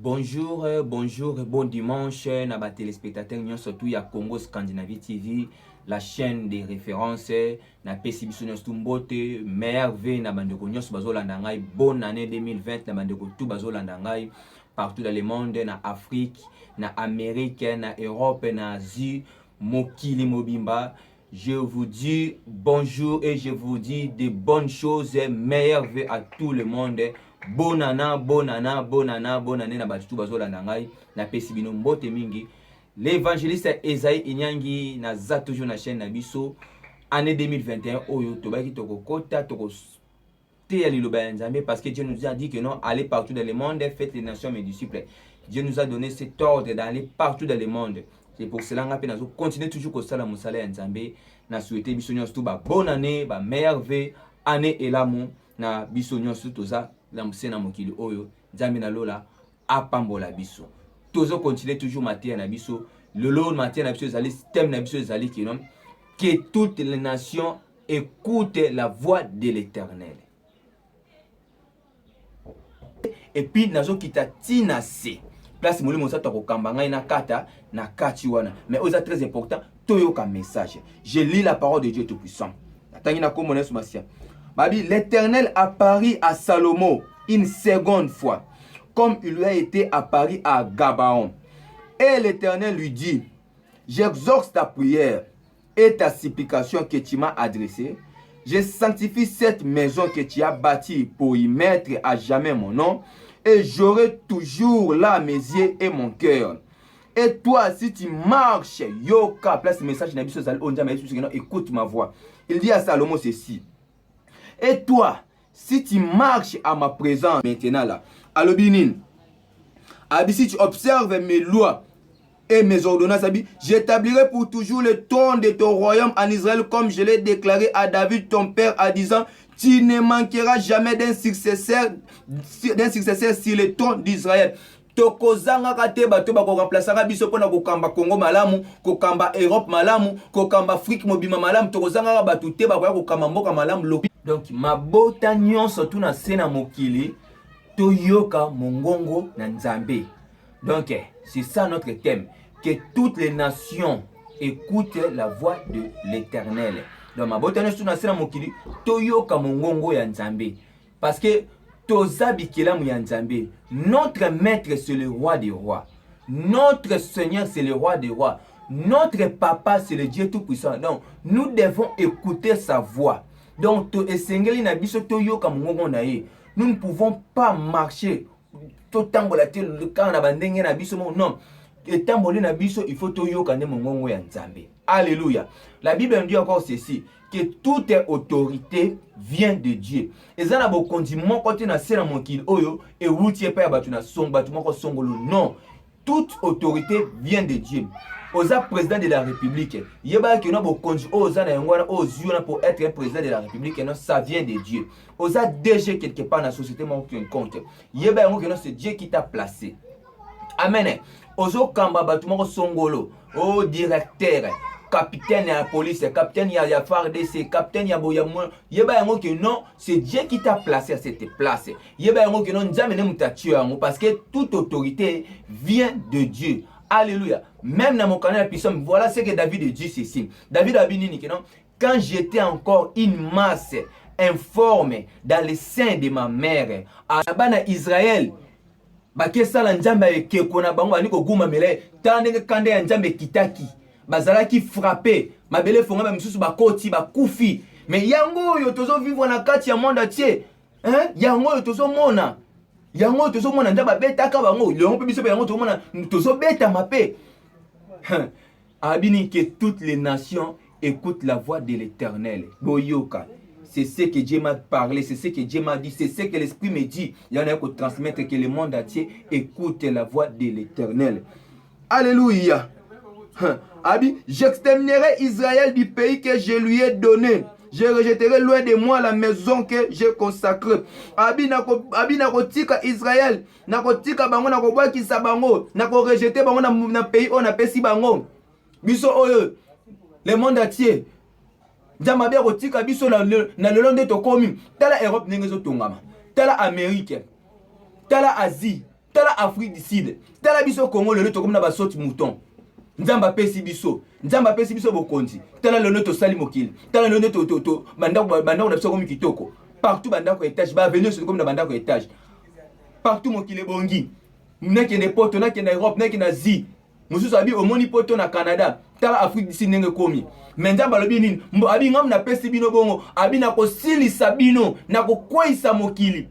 Bonjour, bonjour et bon dimanche à nos téléspectateurs, surtout à Congo Scandinavie TV, la chaîne des références, na PCB Stumbote, merveille na bandeko nyos bazolandangai, bonne année 2020 na bandeko tout bazolandangai, partout dans le monde, na Afrique, na Amérique, na Europe, na Asie, mokili mobimba. Je vous dis bonjour et je vous dis de bonnes choses et meilleures vœux à tout le monde. Bonne année, bonne année, bonne année, bonne année na batutu bazolanda ngai na pesi bino mbote mingi. L'évangéliste Esaïe Inyangi naza toujours na chaîne na biso année 2021 oyo tobaki tokokota toko te liloba ya Nzambe parce que Dieu nous a dit que non, allez partout dans le monde, faites les nations mes disciples. Dieu nous a donné cet ordre d'aller partout dans le monde. C'est pour cela que nous continuons toujours à faire la Nzambe. Na souhaité biso nyonso ba bonne année, ba merveille année et l'amour na biso nyonso toza la musena mokili oyo Nzambe na lola apambola biso. Tozo continuer toujours matin na biso. Le lot matin na biso ezali thème na biso ezali que toutes les nations écoutent la voix de l'Éternel. Et puis nazo kita tina se place moli mosa to kokamba ngai na kata na kati wana mais oza très important toyoka message. Je lis la parole de Dieu tout puissant. Tangi na komona sumasia. Babi l'Éternel apparut à Salomon une seconde fois comme il lui a été apparu à Gabaon. Et l'Éternel lui dit: j'exauce ta prière et ta supplication que tu m'as adressée. Je sanctifie cette maison que tu as bâtie pour y mettre à jamais mon nom. Et j'aurai toujours là mes yeux et mon cœur. Et toi, si tu marches, yoka, place message, écoute ma voix. Il dit à Salomon ceci. Et toi, si tu marches à ma présence maintenant là, à l'obinin, si tu observes mes lois et mes ordonnances, j'établirai pour toujours le trône de ton royaume en Israël, comme je l'ai déclaré à David ton père, en disant: tu ne manqueras jamais d'un successeur sur le trône d'Israël. Tokozanga kate bato bako remplaçanga biso pona kokamba Congo malamu, kokamba Europe malamu, kokamba Afrique mobima malamu, tokozanga bato te bako kokamba mboka malamu lobi. Donc mabota nyonso tout na sena mokili toyoka mongongo na Nzambe. Donc c'est ça notre thème, que toutes les nations écoutent la voix de l'Éternel. Donc mabota nyonso tout na sena mokili toyoka mongongo ya Nzambe parce que notre maître c'est le roi des rois. Notre Seigneur c'est le roi des rois. Notre papa c'est le Dieu tout puissant. Donc nous devons écouter sa voix. Donc nous ne pouvons pas marcher tout le temps non. Il faut alléluia. La Bible dit encore ceci, que toute autorité vient de Dieu. Et ça n'a pas conduit mon côté na sena monkil oyo et routier pa batu na song batu moko songolo. Non, toute autorité vient de Dieu. Oza président de la République, yeba que no bo conduit oza na ngwana oziona pour être un président de la République, non, ça vient de Dieu. Oza DG quelque part dans la société mon compte. Yeba que non, c'est Dieu qui t'a placé. Amen. Ozo kamba batu moko songolo, oh directeur, capitaine de la police, capitaine ya FARDC, capitaine ya boyamon, yeba yango que non, c'est Dieu qui t'a placé à cette place. Yeba yango que non, Nzambe ne muta tuer parce que toute autorité vient de Dieu. Alléluia. Même dans mon canal puissant, voilà ce que David dit ceci. David a dit que non, quand j'étais encore une masse informe dans le sein de ma mère, à Israël, bakesa la Nzambe ke kona bango aniko guma mele, tandenge kande ya Nzambe kitaki. Bazalaki frappé, mabele fonga ba misusu bakoti bakufi. Mais yango yo tozo vivre na kati ya monde atier. Hein? Yango yo tozo mona. Yango yo tozo mona ndaba beta ka bango. Yango pe biso yango tozo mona tozo beta mape. Abini que toutes les nations écoutent la voix de l'Éternel. Boyoka. C'est ce que Dieu m'a parlé, c'est ce que Dieu m'a dit, c'est ce que l'Esprit me dit. Il y en a qui transmettre que le monde entier écoute la voix de l'Éternel. Alléluia. Abi, j'exterminerai Israël du pays que je lui ai donné. Je rejetterai loin de moi la maison que j'ai consacrée. Abi nako tika Israël, nako tika bango nako bwakisa bango, nako rejeter bango na pays on apesi bango. Biso oyo, le monde entier. Nzambe akotika biso na lelo nde tokomi. Tala Europe ndenge ezotongama. Tala Amérique. Tala Asie. tala Afrique du Sud, tala biso Congo le to comme na ba saute mouton. Nzamba pesi biso bokonzi. Tala le to sali mokili. Tala le to bandako na biso comme kitoko. Partout bandako étage ba venir sur comme na bandako étage. Partout mokili bongi. Neke ne poto na ke na Europe, neke na Asie. Mususu abi omoni poto na Canada. Tala Afrique du Sud nenge komi. Menza balobi nini? Abi ngam na pesi bino bongo, abi na ko silisa bino, na ko kwisa mokili.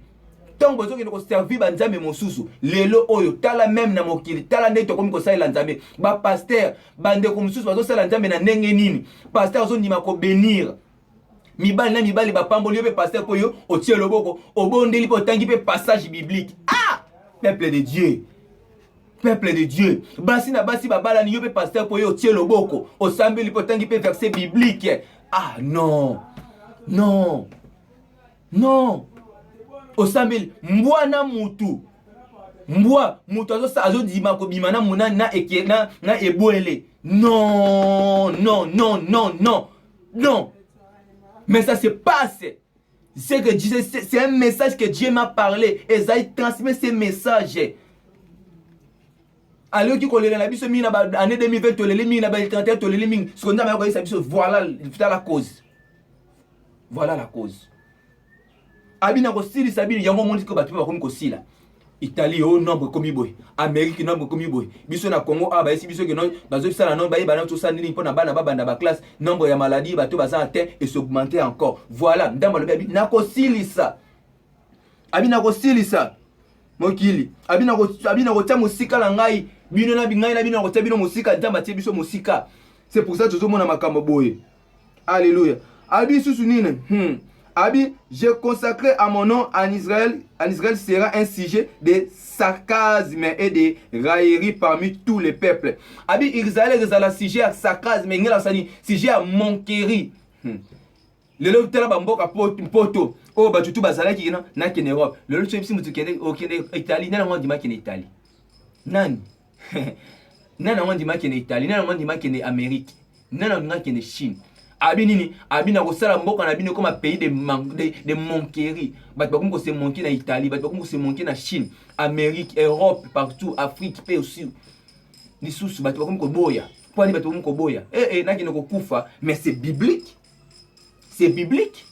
Tant que vous avez servi banzambe mosusu lelo oyo tala même na mokili tala ndeto komi ko sala nzambe ba pasteur bande ko mosusu bazo sala nzambe na ndenge nini pasteur azo ndima ko bénir mibali na mibali ba pamboli pe pasteur koyo otie loboko obondeli po tangi pe passage biblique. Ah, peuple de Dieu, peuple de Dieu, basi na basi babala ni yo pe pasteur koyo otie loboko osambeli po tangi pe verset biblique. Ah non, non, non. Osambeli mbwana mutu azo dima ko bimana muna na ekena na eboele. Non, non, non, non, non, non. Mais ça se passe. C'est un message que Dieu m'a parlé et ça transmet ce message. Alors qui kolele na biso mi na ba année 2020 tolele mi na ba 31 tolele mi ce qu'on a ma ko isa biso voilà la cause. Voilà la cause. Abina ko sili sabini yango mondi ko batu ba komi ko sila. Italie au nombre komi boy, Amérique nombre komi boy. Biso na Congo ba esi biso ke non bazo sala non ba na to sandini pona bana banda ba classe nombre ya maladie bato baza atteint et s'augmenter encore. Voilà, ndamba le baby na ko silisa. Abina ko silisa. Mokili. Abina ko tia musika la ngai, bino na bingai na bino ko tia bino musika ndamba tie biso musika. C'est pour ça que je mona makambo boy. Alléluia. Abi susu nine. Abi, j'ai consacré à mon nom en Israël. En Israël sera un sujet de sarcasme et de raillerie parmi tous les peuples. Abi, Israël est un sujet à sarcasme, sujet à moquerie. Le lot de la bamboka poto. Oh, bah, tu vas aller na en Europe. Le lot de si tu es au Italie, n'a pas dit ma Italie. Nan. Nan a dit ma Italie, nan a dit ma Amérique. Nan a dit ma Chine. Abinini, abina ko sala mboka na bino comme un pays de monkerie. Bat bakum ko se monker na Italie, bat bakum ko se monker na Chine, Amérique, Europe, partout, Afrique, pe aussi. Ni sous bat bakum ko boya. Pour ni bat bakum ko boya. Na kino ko kufa, mais c'est biblique. C'est biblique.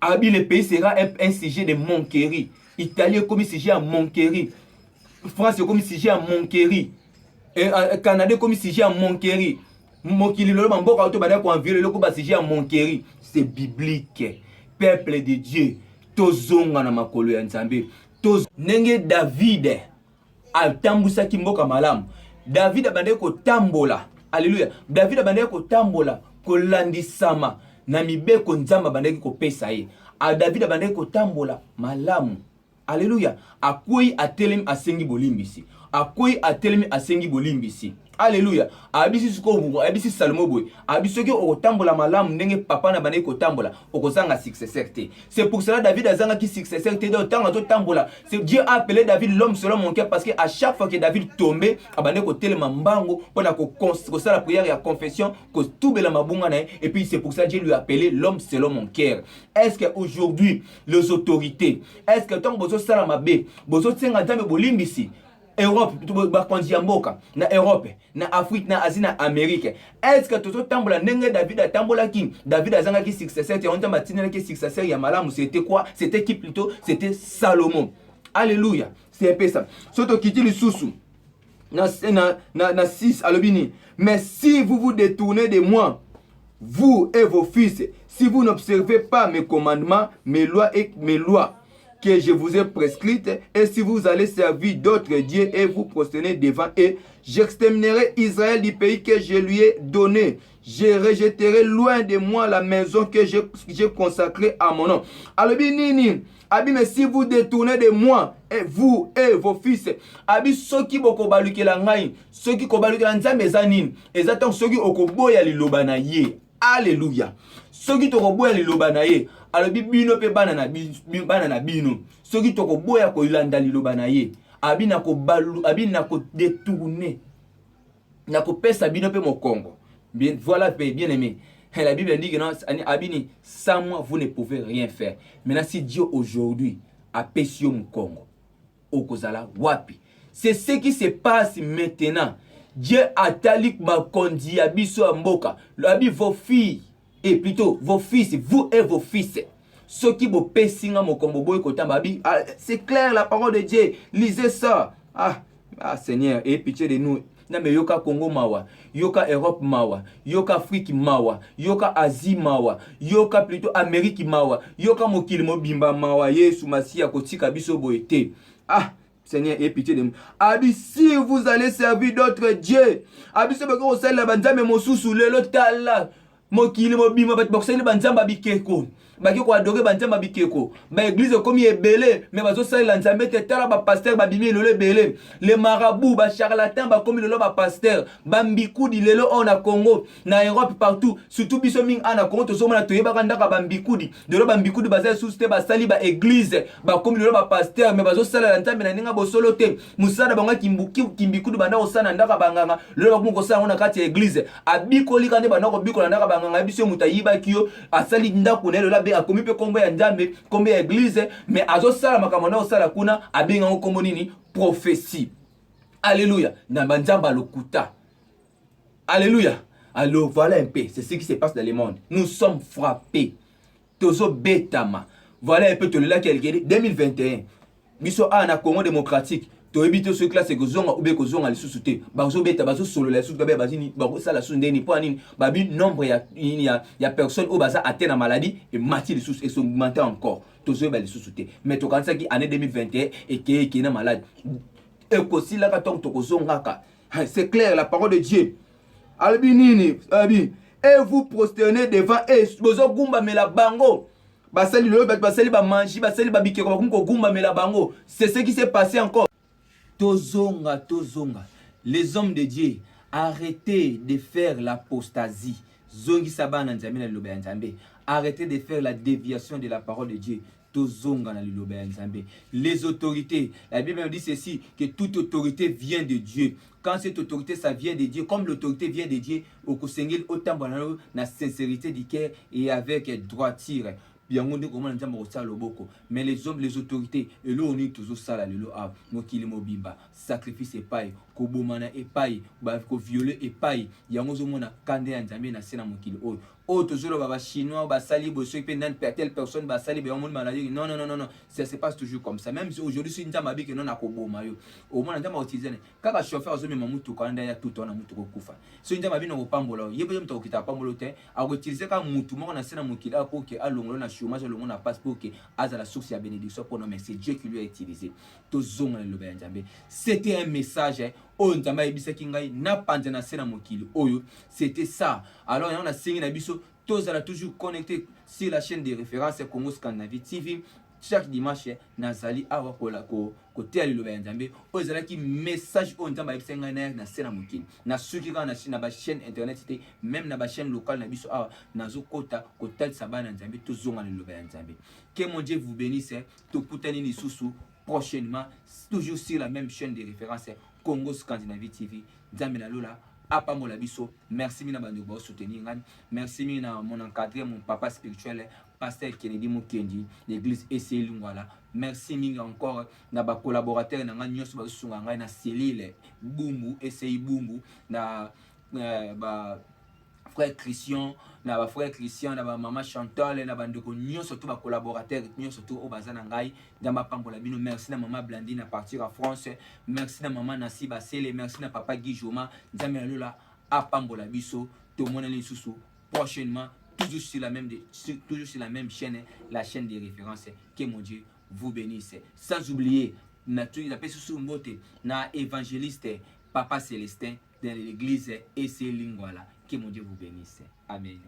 Abi le pays sera un sujet de monkerie. Italie comme sujet à monkerie. France comme sujet à monkerie. Canada comme sujet à monkerie. Mokili lolo mboka auto bana ko envier loko ba sujet à monkerie. C'est biblique. Peuple de Dieu, tozonga na makolo ya Nzambe. Nenge David atambusa kimboka malamu. David abande ko tambola. Alléluia. David abande ko tambola ko landisama na mibeko Nzamba abande ko pesa ye. A David abande ko tambola malamu. Alléluia. Akoi atelemi asengi bolimbisi. Akoi atelemi asengi bolimbisi. Alléluia. Abisi suko abisi Salomo boy. Abisi ke otambola malamu ndenge papa na bane ko tambola okozanga successeur te. C'est pour cela David azanga ki successeur te de tanga to tambola. C'est Dieu a appelé David l'homme selon mon cœur parce que à chaque fois que David tombait abane ko telema mbango pona ko ça la prière et la confession ko toubela mabunga na et puis c'est pour ça Dieu lui a appelé l'homme selon mon cœur. Est-ce que aujourd'hui les autorités est-ce que tant bozo sala mabe bozo tsenga nzambe bolimbisi Europe, na Europe, na Afrique, na Asie, na Amérique. Est-ce que tout tambola nenge David a tambola ki David a zanga ki successeur et on t'a matina ki successeur ya malamu c'était quoi? C'était qui plutôt? C'était Salomon. Alléluia. C'est un peu ça. Soto kiti le sousou. Na 6 alobini. Mais si vous vous détournez de moi, vous et vos fils, si vous n'observez pas mes commandements, mes lois que je vous ai prescrites, et si vous allez servir d'autres dieux et vous prosternez devant eux, j'exterminerai Israël du pays que je lui ai donné. Je rejetterai loin de moi la maison que j'ai consacrée à mon nom. Alors, nini, abi, mais si vous détournez de moi, et vous et vos fils, abi, ceux qui boko baluke la ngai, ceux qui kobaluke la nzambe zanin, et attends, ceux qui okoboya li lobanaye. Alléluia. Ceux qui tokoboya li lobanaye. Alors bino pe bana na bino soki toko boya ko ilanda liloba na ye abina ko balu abina ko détourner na ko pesa bino pe mokongo bien voilà bien aimé. La Bible dit que non abini sans moi vous ne pouvez rien faire. Maintenant si Dieu aujourd'hui a pêché mon Congo okozala wapi. C'est ce qui se passe maintenant. Dieu a tali makondi ya biso ya mboka. Lobi vos filles, et plutôt vos fils, vous et vos fils. Ceux qui vous pessinga mokombo boy kotamba bi, c'est clair la parole de Dieu. Lisez ça. Seigneur, aie pitié de nous. Na me yoka Congo mawa, yoka Europe mawa, yoka Afrique mawa, yoka Asie mawa, yoka plutôt Amérique mawa, yoka mokili mobimba mawa, Yesu Masia kotika biso boete. Seigneur, aie pitié de nous. Abi, si vous allez servir d'autres dieux, abi se bako osala banzambe mosusu lelo tala, mokili mobimba bat bokseli banzamba bikeko. Baki ko adorer banzamba bikeko. Ba église comme ebele, mais bazo sala nzambe te tala ba pasteur ba bimi lelo ebele. Les marabouts ba charlatan ba comme lelo ba pasteur, ba mbikudi lelo on a Congo, na Europe partout, surtout biso ming ana Congo to so mona toyeba kandaka ba mbikudi. Lelo ba mbikudi ba za susté ba sali ba église, ba comme lelo ba pasteur, mais bazo sala nzambe na ninga bosolo te. Musada banga kimbikudu banda osana ndaka banganga, lelo ba ko sala on a kati église. Abikoli kande banda ko bikola ndaka banganga biso mutayiba kiyo, asali ndako lelo la a commis peu combien ya nzambe combien ya église mais azo sala makambo na osala kuna abenga kombo nini prophétie. Alléluia. Na banzamba lokuta. Alléluia. Alors voilà un peu, c'est ce qui se passe dans le monde. Nous sommes frappés. Tozo betama. Voilà un peu tout le là qui est 2021. Biso na Congo démocratique. Toebito ce classe kozonga ube kozonga lisusu te. Bazo beta bazo solo la lisusu ba bazini ba sala su ndeni po anini. Babi nombre ya personnes au baza atteint la maladie et mati lisusu et augmenter encore. Tozo ba lisusu te. Mais to kanisa ki année 2021 et qui na malade. Et kosi la ka tonk to kozonga ka. C'est clair la parole de Dieu. Albi nini abi et vous prosternez devant et bozo gumba mela bango. Basali lo basali ba manji basali ba bikeko ba kumko gumba mela bango. C'est ce qui s'est passé encore. Tozonga. Les hommes de Dieu, arrêtez de faire l'apostasie. Zongi sabana nzambe na liloba nzambe. Arrêtez de faire la déviation de la parole de Dieu. Tozonga na liloba nzambe. Les autorités, la Bible dit ceci, que toute autorité vient de Dieu. Quand cette autorité, ça vient de Dieu, comme l'autorité vient de Dieu, au Kosengel, autant na sincérité du cœur et avec droiture. Mais les hommes, les autorités, et là on est toujours ça, mokili mobimba, sacrifice et paille, kobomana et paille, ko violer et paille, yangozo mona kande nzambe na sena mokili oyo. Oh toujours baba chinois, ba sali bosso pe nan telle personne ba sali be on maladie. Non, ça se passe toujours comme ça. Même si aujourd'hui si nzamba bi que non akoboma yo. Au moins nzamba utiliser kaka chauffeur zo mema mutu kanda ya tout on a mutu kokufa. So nzamba bi no pambola, yebe mto kita pambola te, a utiliser ka mutu mo na sena mokili pour que alongolo na chômage le monde na passe pour que aza la source ya bénédiction pour nous, mais c'est Dieu qui lui a utilisé. Tozonga le ba nzambe. C'était un message oh nzamba ebisa kingai na panza na sena mokili oyo. C'était ça. Alors on a signé na biso tous à toujours connecté sur la chaîne de référence Congo Scandinavie TV chaque dimanche nazali awa kola ko côté ali loba nzambe ozala ki message on nzamba esenga na sena mokili na suki kana na ba chaîne internet c'était même na ba chaîne locale na biso awa nazo kota kotal sabana nzambe tozonga le loba nzambe. Que mon Dieu vous bénisse. To kutani ni susu prochainement toujours sur la même chaîne de référence Congo Scandinavie TV. Nzambe na lola Apambola biso. Merci mina bando ba soutenir ngani. Merci mina mon encadré, mon papa spirituel, pasteur Kennedy Mukendi, l'église ECI Lingwala. Merci mingi encore na ba collaborateur na ngani nyoso ba sunga ngani na Cellule Bumbu ECI Bumbu na ba frère Christian na ba frère Christian na ba maman Chantal na bandeko nyoso to ba collaborateur nyoso to o bazana ngai ndamba pambola bino. Merci na maman Blandine à partir à France. Merci na maman Nasiba Sele, merci na papa Guy Joma. Nzambe lola a pambola biso to mona li susu prochainement toujours sur la même chaîne, la chaîne des références. Que mon Dieu vous bénisse. Sans oublier na sous mbote na évangéliste Papa Célestin dans l'église ECI Lingwala. Que mon Dieu vous bénisse. Amen.